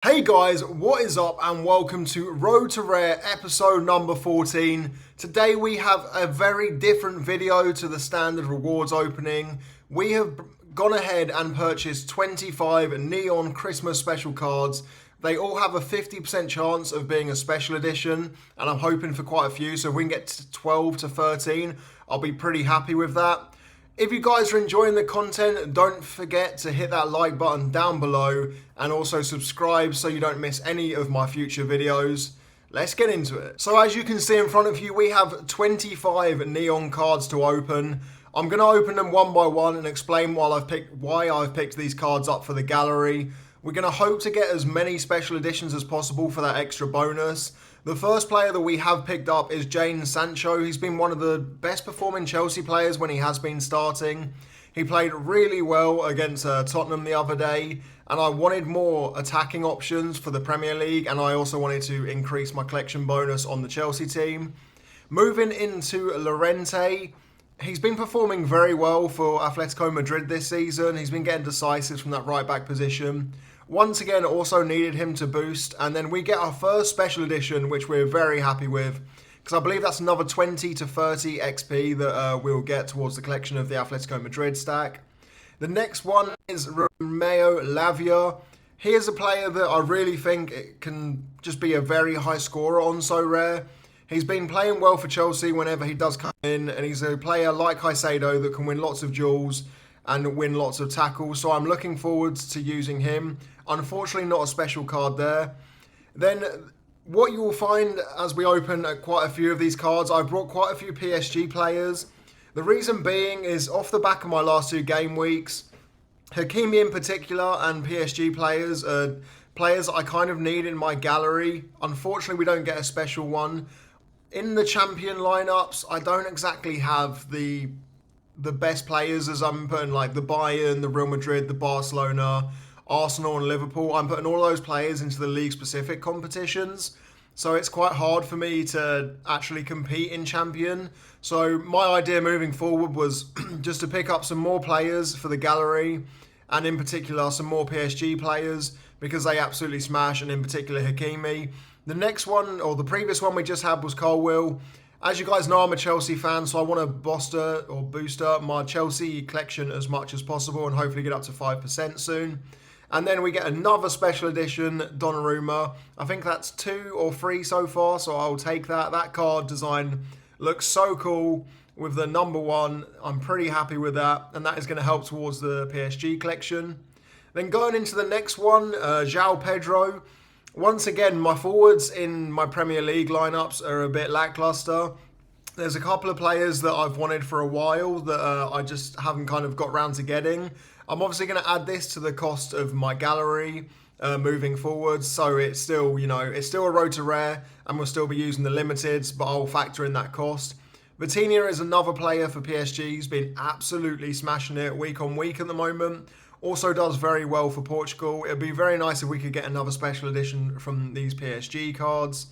Hey guys, what is up and welcome to Road to Rare episode number 14. Today we have a very different video to the standard rewards opening. We have gone ahead and purchased 25 neon Christmas special cards. They all have a 50% chance of being a special edition and I'm hoping for quite a few, so if we can get to 12 to 13, I'll be pretty happy with that. If you guys are enjoying the content, don't forget to hit that like button down below and also subscribe so you don't miss any of my future videos. Let's get into it. So as you can see in front of you, we have 25 neon cards to open. I'm going to open them one by one and explain why I've picked these cards up for the gallery. We're going to hope to get as many special editions as possible for that extra bonus. The first player that we have picked up is Jadon Sancho. He's been one of the best performing Chelsea players when he has been starting. He played really well against Tottenham the other day, and I wanted more attacking options for the Premier League, and I also wanted to increase my collection bonus on the Chelsea team. Moving into Llorente, he's been performing very well for Atletico Madrid this season. He's been getting decisive from that right back position. Once again, also needed him to boost, and then we get our first special edition, which we're very happy with, because I believe that's another 20 to 30 XP that we'll get towards the collection of the Atletico Madrid stack. The next one is Romeo Lavia. He is a player that I really think it can just be a very high scorer on Sorare. He's been playing well for Chelsea whenever he does come in, and he's a player like Caicedo that can win lots of duels and win lots of tackles, so I'm looking forward to using him. Unfortunately, not a special card there. Then, what you will find as we open quite a few of these cards, I've brought quite a few PSG players. The reason being is off the back of my last two game weeks, Hakimi in particular and PSG players are players I kind of need in my gallery. Unfortunately, we don't get a special one. In the champion lineups, I don't exactly have the best players, as I'm putting like the Bayern, the Real Madrid, the Barcelona, Arsenal and Liverpool. I'm putting all those players into the league specific competitions, so it's quite hard for me to actually compete in champion. So my idea moving forward was just to pick up some more players for the gallery, and in particular some more PSG players because they absolutely smash, and in particular Hakimi. The next one, or the previous one we just had, was Colwill. As you guys know, I'm a Chelsea fan, so I want to boost up my Chelsea collection as much as possible and hopefully get up to 5% soon. And then we get another special edition, Donnarumma. I think that's 2 or 3 so far, so I'll take that. That card design looks so cool with the number 1. I'm pretty happy with that, and that is going to help towards the PSG collection. Then going into the next one, João Pedro. Once again, my forwards in my Premier League lineups are a bit lackluster. There's a couple of players that I've wanted for a while that I just haven't kind of got round to getting. I'm obviously going to add this to the cost of my gallery moving forward, so it's still, it's still a road to rare, and we'll still be using the limiteds, but I'll factor in that cost. Vitinha is another player for PSG. He's been absolutely smashing it week on week at the moment. Also does very well for Portugal. It'd be very nice if we could get another special edition from these PSG cards,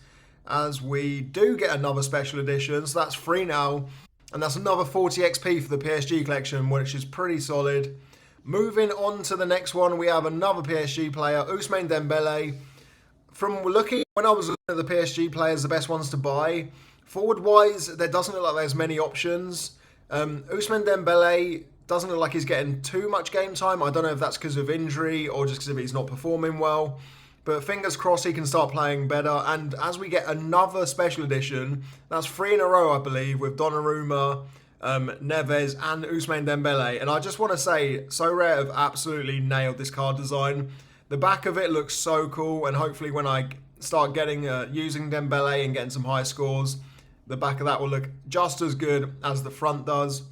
as we do get another special edition, so that's 3 now, and that's another 40 XP for the PSG collection, which is pretty solid. Moving on to the next one, we have another PSG player, Ousmane Dembele. From looking, when I was looking at the PSG players, the best ones to buy, forward-wise, there doesn't look like there's many options. Ousmane Dembele doesn't look like he's getting too much game time. I don't know if that's because of injury or just because he's not performing well. But fingers crossed he can start playing better. And as we get another special edition, that's 3 in a row, I believe, with Donnarumma, Neves and Ousmane Dembele. And I just want to say, Sorare have absolutely nailed this card design. The back of it looks so cool, and hopefully when I start getting using Dembele and getting some high scores, the back of that will look just as good as the front does.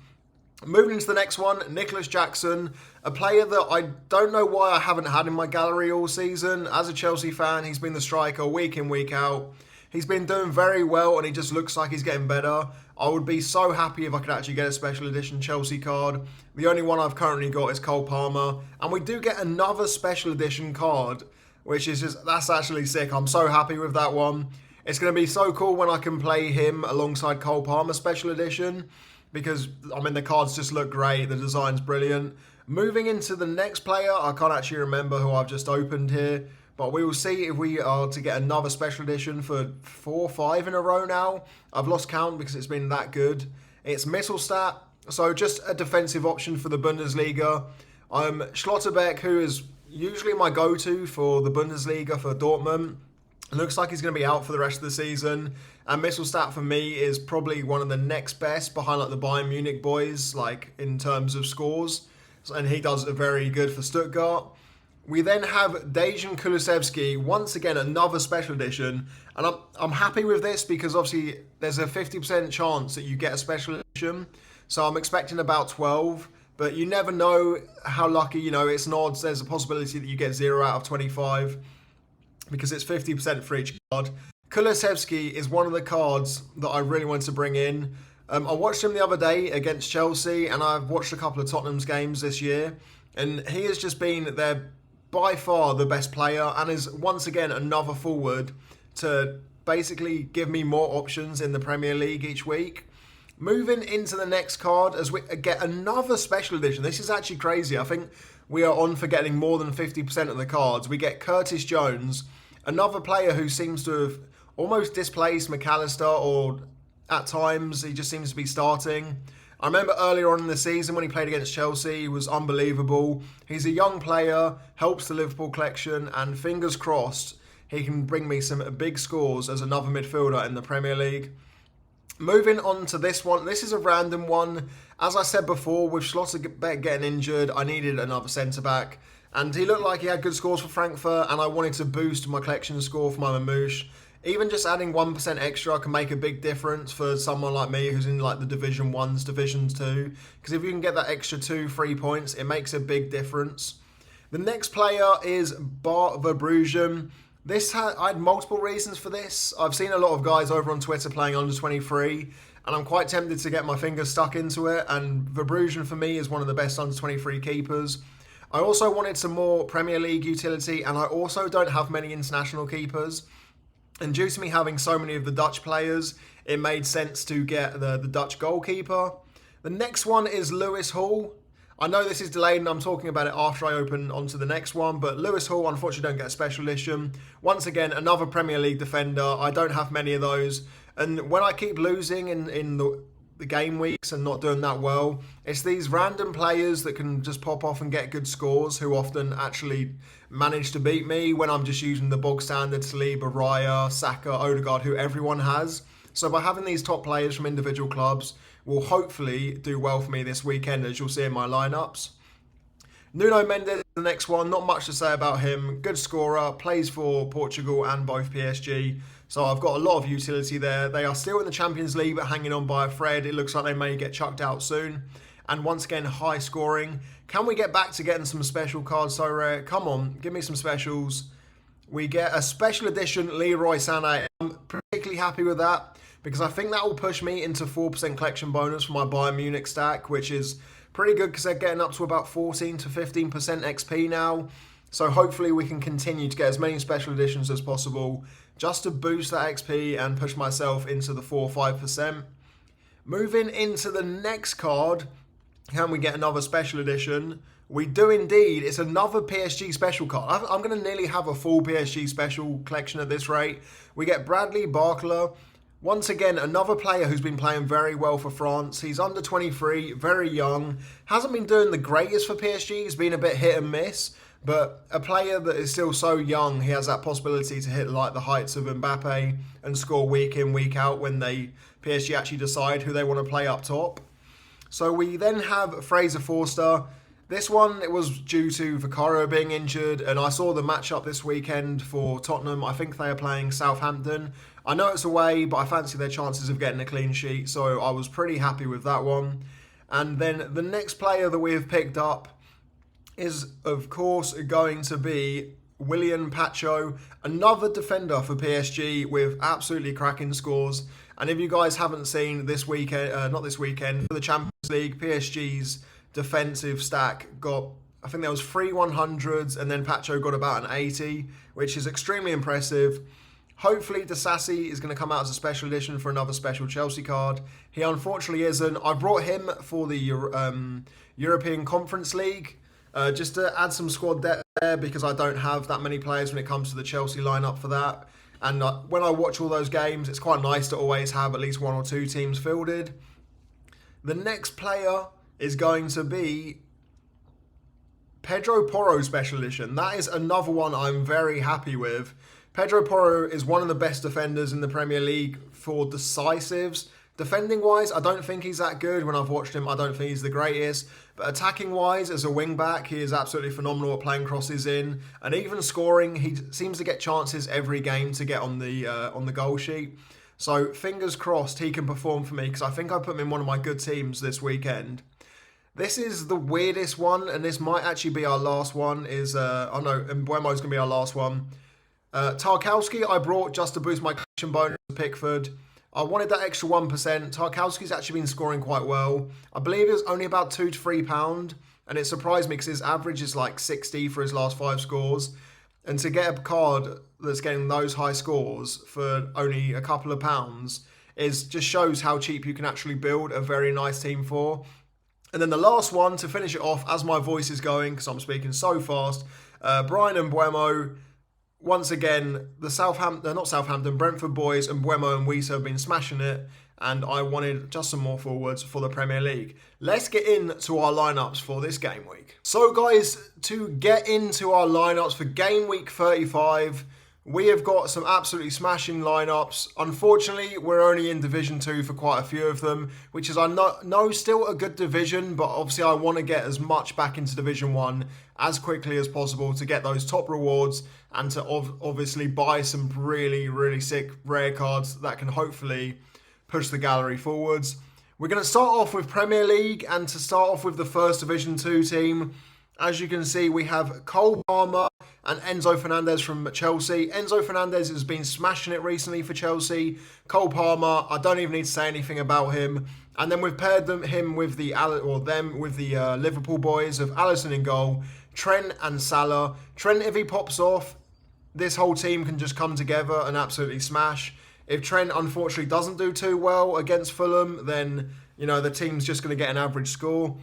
Moving into the next one, Nicholas Jackson, a player that I don't know why I haven't had in my gallery all season. As a Chelsea fan, he's been the striker week in, week out. He's been doing very well, and he just looks like he's getting better. I would be so happy if I could actually get a special edition Chelsea card. The only one I've currently got is Cole Palmer, and we do get another special edition card, which is that's actually sick. I'm so happy with that one. It's going to be so cool when I can play him alongside Cole Palmer special edition, because, the cards just look great. The design's brilliant. Moving into the next player, I can't actually remember who I've just opened here, But we will see if we are to get another special edition for 4 or 5 in a row now. I've lost count because it's been that good. It's Mittelstadt, so just a defensive option for the Bundesliga. Schlotterbeck, who is usually my go-to for the Bundesliga for Dortmund. Looks like he's going to be out for the rest of the season. And Mittelstadt for me is probably one of the next best behind like the Bayern Munich boys, like in terms of scores. And he does very good for Stuttgart. We then have Dejan Kulusevski, once again another special edition. And I'm happy with this because obviously there's a 50% chance that you get a special edition. So I'm expecting about 12. But you never know how lucky, it's an odds. There's a possibility that you get 0 out of 25. Because it's 50% for each card. Kulusevski is one of the cards that I really want to bring in. I watched him the other day against Chelsea, and I've watched a couple of Tottenham's games this year, and he has just been by far the best player, and is once again another forward to basically give me more options in the Premier League each week. Moving into the next card as we get another special edition. This is actually crazy. I think we are on for getting more than 50% of the cards. We get Curtis Jones, another player who seems to have almost displaced McAllister, or at times he just seems to be starting. I remember earlier on in the season when he played against Chelsea, he was unbelievable. He's a young player, helps the Liverpool collection, and fingers crossed he can bring me some big scores as another midfielder in the Premier League. Moving on to this one. This is a random one. As I said before, with Schlotterbeck getting injured, I needed another centre-back. And he looked like he had good scores for Frankfurt, and I wanted to boost my collection score for my Mamouche. Even just adding 1% extra can make a big difference for someone like me who's in like the Division 1s, Division 2. Because if you can get that extra 2-3 points, it makes a big difference. The next player is Bart Verbruggen. I had multiple reasons for this. I've seen a lot of guys over on Twitter playing under 23, and I'm quite tempted to get my fingers stuck into it. And Verbruggen for me is one of the best under 23 keepers. I also wanted some more Premier League utility, and I also don't have many international keepers. And due to me having so many of the Dutch players, it made sense to get the Dutch goalkeeper. The next one is Lewis Hall. I know this is delayed and I'm talking about it after I open onto the next one, but Lewis Hall unfortunately don't get a special edition. Once again, another Premier League defender. I don't have many of those. And when I keep losing in the game weeks and not doing that well, it's these random players that can just pop off and get good scores who often actually manage to beat me when I'm just using the bog standard Saliba, Raya, Saka, Odegaard, who everyone has. So by having these top players from individual clubs will hopefully do well for me this weekend, as you'll see in my lineups. Nuno Mendes, the next one, not much to say about him. Good scorer, plays for Portugal and both PSG. So I've got a lot of utility there. They are still in the Champions League, but hanging on by a thread. It looks like they may get chucked out soon. And once again, high scoring. Can we get back to getting some special cards, Sorare? Come on, give me some specials. We get a special edition Leroy Sané. I'm particularly happy with that because I think that will push me into 4% collection bonus for my Bayern Munich stack, which is pretty good because they're getting up to about 14 to 15% XP now. So hopefully we can continue to get as many special editions as possible just to boost that XP and push myself into the 4 or 5%. Moving into the next card, can we get another special edition? We do indeed. It's another PSG special card. I'm going to nearly have a full PSG special collection at this rate. We get Bradley Barcola. Once again, another player who's been playing very well for France. He's under 23, very young. Hasn't been doing the greatest for PSG. He's been a bit hit and miss. But a player that is still so young, he has that possibility to hit like the heights of Mbappe and score week in, week out when PSG actually decide who they want to play up top. So we then have Fraser Forster. This one, it was due to Vicario being injured, and I saw the matchup this weekend for Tottenham. I think they are playing Southampton. I know it's away, but I fancy their chances of getting a clean sheet, so I was pretty happy with that one. And then the next player that we have picked up is, of course, going to be William Pacho, another defender for PSG with absolutely cracking scores. And if you guys haven't seen this weekend, not this weekend, for the Champions League, PSG's defensive stack got, I think there was 3 100s, and then Pacho got about an 80, which is extremely impressive. Hopefully Disasi is going to come out as a special edition for another special Chelsea card. He unfortunately isn't. I brought him for the European Conference League just to add some squad depth there because I don't have that many players when it comes to the Chelsea lineup for that. And when I watch all those games, it's quite nice to always have at least one or two teams fielded. The next player is going to be Pedro Porro Special Edition. That is another one I'm very happy with. Pedro Porro is one of the best defenders in the Premier League for decisives. Defending-wise, I don't think he's that good. When I've watched him, I don't think he's the greatest. But attacking-wise, as a wing-back, he is absolutely phenomenal at playing crosses in. And even scoring, he seems to get chances every game to get on the goal sheet. So fingers crossed he can perform for me because I think I put him in one of my good teams this weekend. This is the weirdest one, and this might actually be our last one. Mbeumo's going to be our last one. Tarkowski I brought just to boost my collection bonus to Pickford. I wanted that extra 1%. Tarkowski's actually been scoring quite well. I believe it was only about £2 to £3, and it surprised me because his average is like 60 for his last 5 scores. And to get a card that's getting those high scores for only a couple of pounds just shows how cheap you can actually build a very nice team for. And then the last one to finish it off, as my voice is going because I'm speaking so fast, Brian Mbeumo. Once again, the Brentford boys, and Mbeumo and Wisa have been smashing it, and I wanted just some more forwards for the Premier League. Let's get into our lineups for this game week. So guys, to get into our lineups for game week 35, we have got some absolutely smashing lineups. Unfortunately, we're only in Division 2 for quite a few of them, which is, I know, still a good division, but obviously I want to get as much back into Division 1 as quickly as possible to get those top rewards and to obviously buy some really, really sick rare cards that can hopefully push the gallery forwards. We're going to start off with Premier League, and to start off with the first Division 2 team, as you can see, we have Cole Palmer and Enzo Fernandez from Chelsea. Enzo Fernandez has been smashing it recently for Chelsea. Cole Palmer, I don't even need to say anything about him. And then we've paired them with the Liverpool boys of Alisson in goal, Trent and Salah. Trent, if he pops off, this whole team can just come together and absolutely smash. If Trent unfortunately doesn't do too well against Fulham, then the team's just going to get an average score.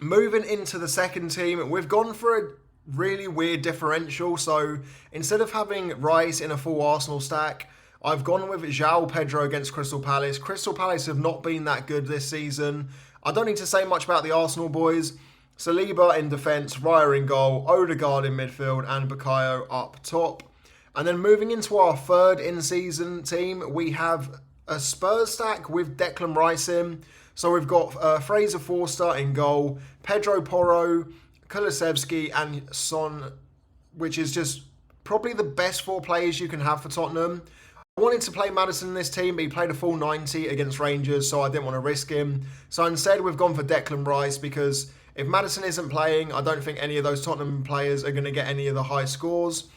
Moving into the second team, we've gone for a really weird differential. So instead of having Rice in a full Arsenal stack, I've gone with João Pedro against Crystal Palace. Crystal Palace have not been that good this season. I don't need to say much about the Arsenal boys. Saliba in defence, Raya in goal, Odegaard in midfield, and Bukayo up top. And then moving into our third in-season team, we have a Spurs stack with Declan Rice in. So we've got Fraser Forster in goal, Pedro Porro, Kulusevski and Son, which is just probably the best 4 players you can have for Tottenham. I wanted to play Maddison in this team, but he played a full 90 against Rangers, so I didn't want to risk him. So instead, we've gone for Declan Rice because if Maddison isn't playing, I don't think any of those Tottenham players are going to get any of the high scores.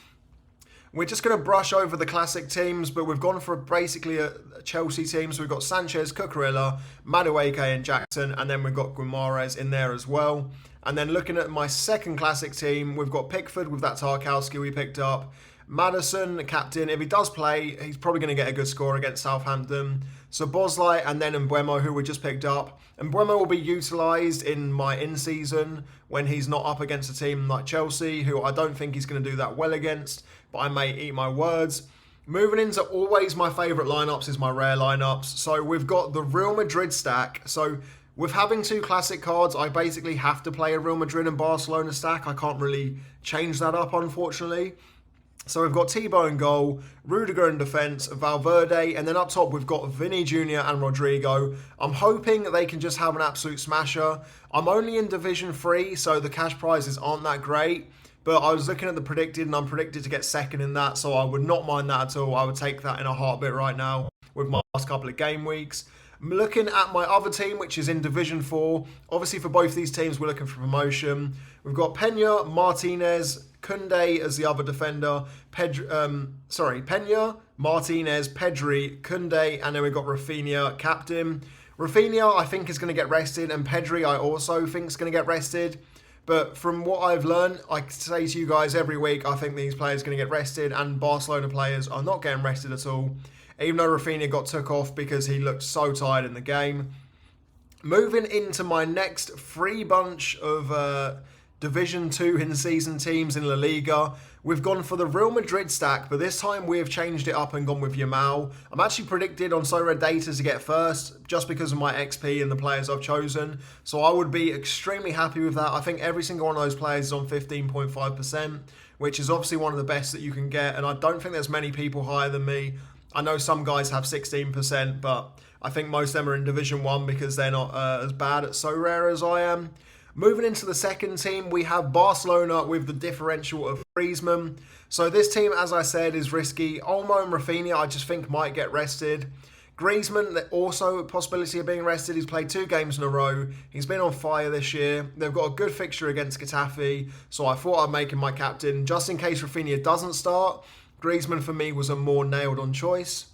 We're just going to brush over the classic teams, but we've gone for basically a Chelsea team. So we've got Sanchez, Cucurella, Madueke and Jackson, and then we've got Guimaraes in there as well. And then looking at my second classic team, we've got Pickford with that Tarkowski we picked up. Maddison, captain, if he does play, he's probably going to get a good score against Southampton. So Bosley and then Mbeumo, who we just picked up. Mbeumo will be utilised in my in-season when he's not up against a team like Chelsea, who I don't think he's going to do that well against, but I may eat my words. Moving into always my favourite lineups is my rare lineups. So we've got the Real Madrid stack. So with having 2 classic cards, I basically have to play a Real Madrid and Barcelona stack. I can't really change that up, unfortunately. So we've got Thibaut in goal, Rudiger in defence, Valverde, and then up top we've got Vinny Jr. and Rodrigo. I'm hoping they can just have an absolute smasher. I'm only in Division 3, so the cash prizes aren't that great. But I was looking at the predicted, and I'm predicted to get second in that, so I would not mind that at all. I would take that in a heartbeat right now with my last couple of game weeks. I'm looking at my other team, which is in Division 4. Obviously, for both these teams, we're looking for promotion. We've got Pena, Martinez, Koundé as the other defender. Pena, Martinez, Pedri, Koundé, and then we've got Rafinha, captain. Rafinha, I think, is going to get rested, and Pedri, I also think, is going to get rested. But from what I've learned, I say to you guys every week, I think these players are going to get rested, and Barcelona players are not getting rested at all. Even though Rafinha got took off because he looked so tired in the game. Moving into my next free bunch of Division 2 in-season teams in La Liga. We've gone for the Real Madrid stack, but this time we have changed it up and gone with Yamal. I'm actually predicted on Sorare data to get first, just because of my XP and the players I've chosen. So I would be extremely happy with that. I think every single one of those players is on 15.5%, which is obviously one of the best that you can get, and I don't think there's many people higher than me. I know some guys have 16%, but I think most of them are in Division 1 because they're not as bad at Sorare as I am. Moving into the second team, we have Barcelona with the differential of Griezmann. So this team, as I said, is risky. Olmo and Rafinha, I just think might get rested. Griezmann, also a possibility of being rested. He's played 2 games in a row. He's been on fire this year. They've got a good fixture against Getafe, so I thought I'd make him my captain. Just in case Rafinha doesn't start, Griezmann for me was a more nailed-on choice.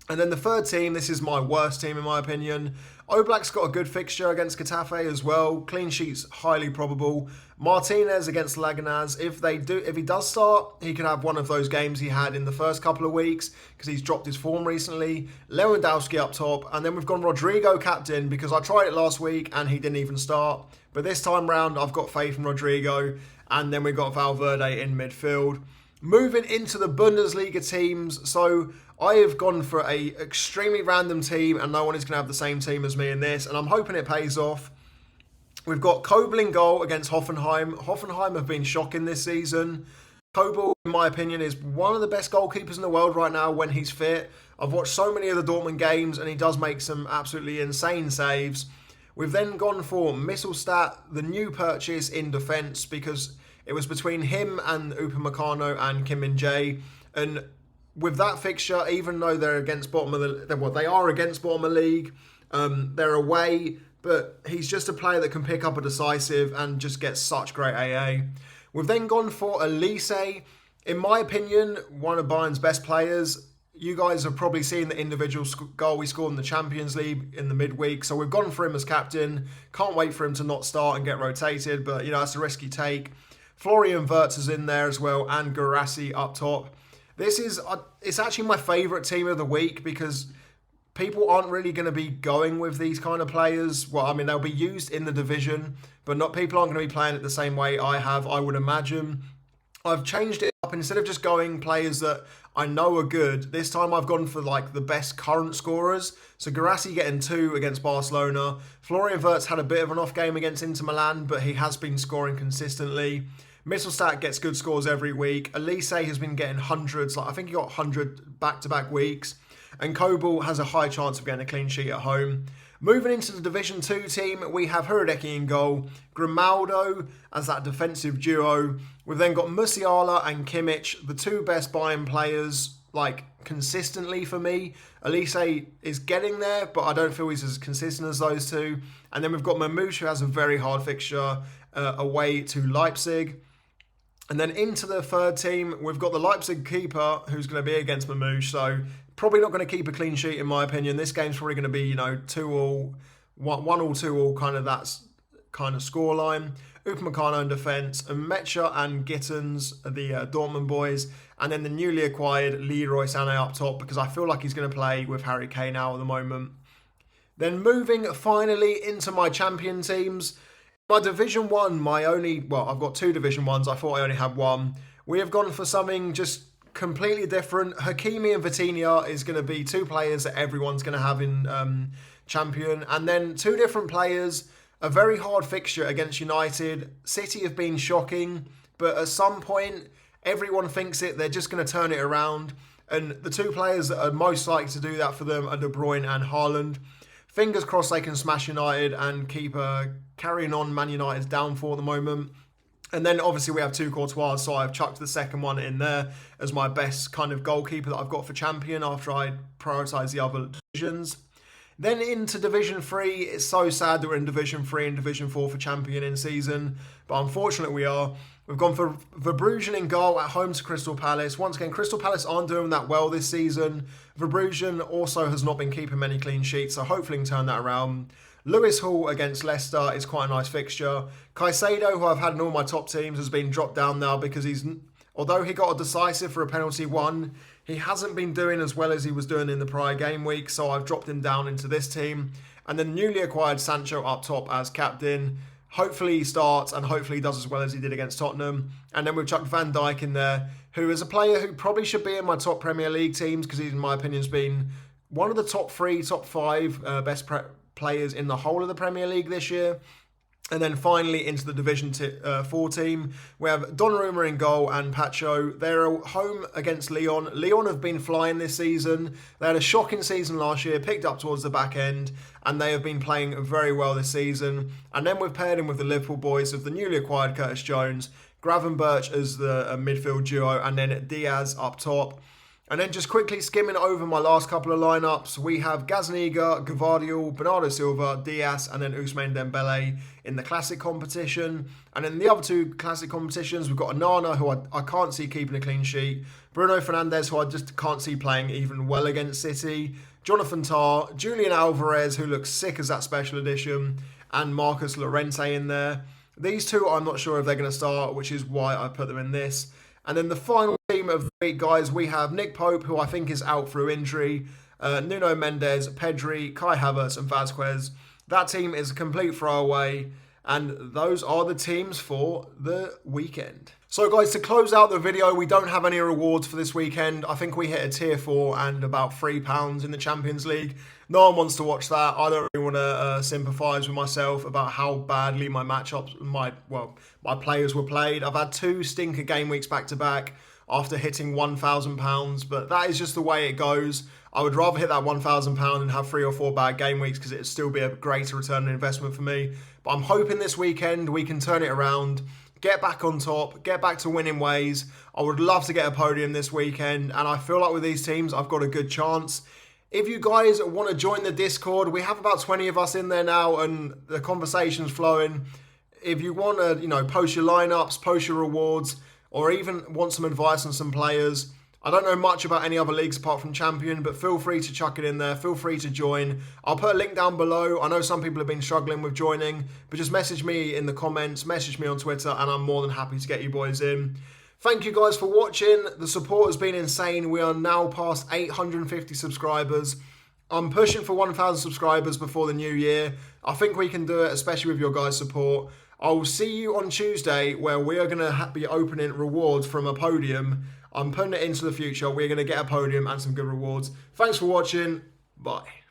And then the third team, this is my worst team in my opinion. Oblak's got a good fixture against Getafe as well. Clean sheets highly probable. Martinez against Leganés. If he does start, he could have one of those games he had in the first couple of weeks because he's dropped his form recently. Lewandowski up top, and then we've gone Rodrigo captain because I tried it last week and he didn't even start. But this time round, I've got faith in Rodrigo, and then we've got Valverde in midfield. Moving into the Bundesliga teams, so I have gone for a extremely random team, and no one is going to have the same team as me in this, and I'm hoping it pays off. We've got Kobel in goal against Hoffenheim. Hoffenheim have been shocking this season. Kobel, in my opinion, is one of the best goalkeepers in the world right now when he's fit. I've watched so many of the Dortmund games, and he does make some absolutely insane saves. We've then gone for Misselstadt, the new purchase in defence, because it was between him and Upamecano and Kim Min-jae, and with that fixture, even though they're against bottom of they are against bottom of the league, they're away, but he's just a player that can pick up a decisive and just get such great AA. We've then gone for Elise, in my opinion, one of Bayern's best players. You guys have probably seen the individual goal he scored in the Champions League in the midweek, so we've gone for him as captain. Can't wait for him to not start and get rotated, but that's a risky take. Florian Wirtz is in there as well, and Guirassy up top. It's actually my favourite team of the week because people aren't really going to be going with these kind of players. Well, I mean, they'll be used in the division, but people aren't going to be playing it the same way I have, I would imagine. I've changed it up. Instead of just going players that I know are good, this time I've gone for the best current scorers. So Guirassy getting 2 against Barcelona. Florian Wirtz had a bit of an off game against Inter Milan, but he has been scoring consistently. Misselstadt gets good scores every week. Elise has been getting hundreds. I think he got 100 back-to-back weeks. And Kobel has a high chance of getting a clean sheet at home. Moving into the Division 2 team, we have Hradecky in goal. Grimaldo as that defensive duo. We've then got Musiala and Kimmich, the 2 best Bayern players, consistently for me. Elise is getting there, but I don't feel he's as consistent as those 2. And then we've got Mamouche, who has a very hard fixture away to Leipzig. And then into the third team, we've got the Leipzig keeper who's going to be against Mamouche. So probably not going to keep a clean sheet in my opinion. This game's probably going to be, 2-1, 2-2, kind of that kind of scoreline. Upamecano in defence, and Mecha and Gittens, the Dortmund boys. And then the newly acquired Leroy Sané up top because I feel like he's going to play with Harry Kane now at the moment. Then moving finally into my champion teams. My Division 1, I've got 2 Division 1s. I thought I only had 1. We have gone for something just completely different. Hakimi and Vitinha is going to be 2 players that everyone's going to have in champion. And then 2 different players, a very hard fixture against United. City have been shocking, but at some point, everyone thinks they're just going to turn it around. And the 2 players that are most likely to do that for them are De Bruyne and Haaland. Fingers crossed they can smash United and keep carrying on Man United's downfall at the moment. And then obviously we have 2 Courtois, so I've chucked the second one in there as my best kind of goalkeeper that I've got for champion after I prioritise the other divisions. Then into Division 3, it's so sad that we're in Division 3 and Division 4 for champion in season, but unfortunately we are. We've gone for Verbrugen in goal at home to Crystal Palace. Once again, Crystal Palace aren't doing that well this season. Verbrugen also has not been keeping many clean sheets, so hopefully we can turn that around. Lewis Hall against Leicester is quite a nice fixture. Caicedo, who I've had in all my top teams, has been dropped down now because although he got a decisive for a penalty won, he hasn't been doing as well as he was doing in the prior game week, so I've dropped him down into this team. And then newly acquired Sancho up top as captain. Hopefully he starts and hopefully he does as well as he did against Tottenham. And then we've chucked Van Dijk in there, who is a player who probably should be in my top Premier League teams because he's, in my opinion, has been one of the top 3, top 5 best players in the whole of the Premier League this year. And then finally into the Division 4 team, we have Donnarumma in goal and Pacho. They're home against Lyon. Lyon have been flying this season. They had a shocking season last year, picked up towards the back end, and they have been playing very well this season. And then we've paired him with the Liverpool boys of the newly acquired Curtis Jones, Gravenberch as the midfield duo, and then Diaz up top. And then just quickly skimming over my last couple of lineups, we have Gazaniga, Gvardiol, Bernardo Silva, Diaz, and then Ousmane Dembele in the classic competition. And in the other 2 classic competitions, we've got Onana, who I can't see keeping a clean sheet, Bruno Fernandes, who I just can't see playing even well against City, Jonathan Tah, Julian Alvarez, who looks sick as that special edition, and Marcus Llorente in there. These 2 I'm not sure if they're going to start, which is why I put them in this. And then the final team of the week, guys, we have Nick Pope, who I think is out through injury, Nuno Mendes, Pedri, Kai Havertz, and Vazquez. That team is a complete throwaway, and those are the teams for the weekend. So, guys, to close out the video, we don't have any rewards for this weekend. I think we hit a tier 4 and about £3 in the Champions League. No one wants to watch that. I don't really want to sympathise with myself about how badly my matchups, my players were played. I've had 2 stinker game weeks back to back after hitting £1,000, but that is just the way it goes. I would rather hit that £1,000 and have 3 or 4 bad game weeks because it would still be a greater return on investment for me. But I'm hoping this weekend we can turn it around, get back on top, get back to winning ways. I would love to get a podium this weekend, and I feel like with these teams, I've got a good chance. If you guys want to join the Discord, we have about 20 of us in there now, and the conversation's flowing. If you want to, post your lineups, post your rewards, or even want some advice on some players, I don't know much about any other leagues apart from Champion, but feel free to chuck it in there. Feel free to join. I'll put a link down below. I know some people have been struggling with joining, but just message me in the comments, message me on Twitter, and I'm more than happy to get you boys in. Thank you guys for watching. The support has been insane. We are now past 850 subscribers. I'm pushing for 1,000 subscribers before the new year. I think we can do it, especially with your guys' support. I will see you on Tuesday, where we are going to be opening rewards from a podium. I'm putting it into the future. We're going to get a podium and some good rewards. Thanks for watching. Bye.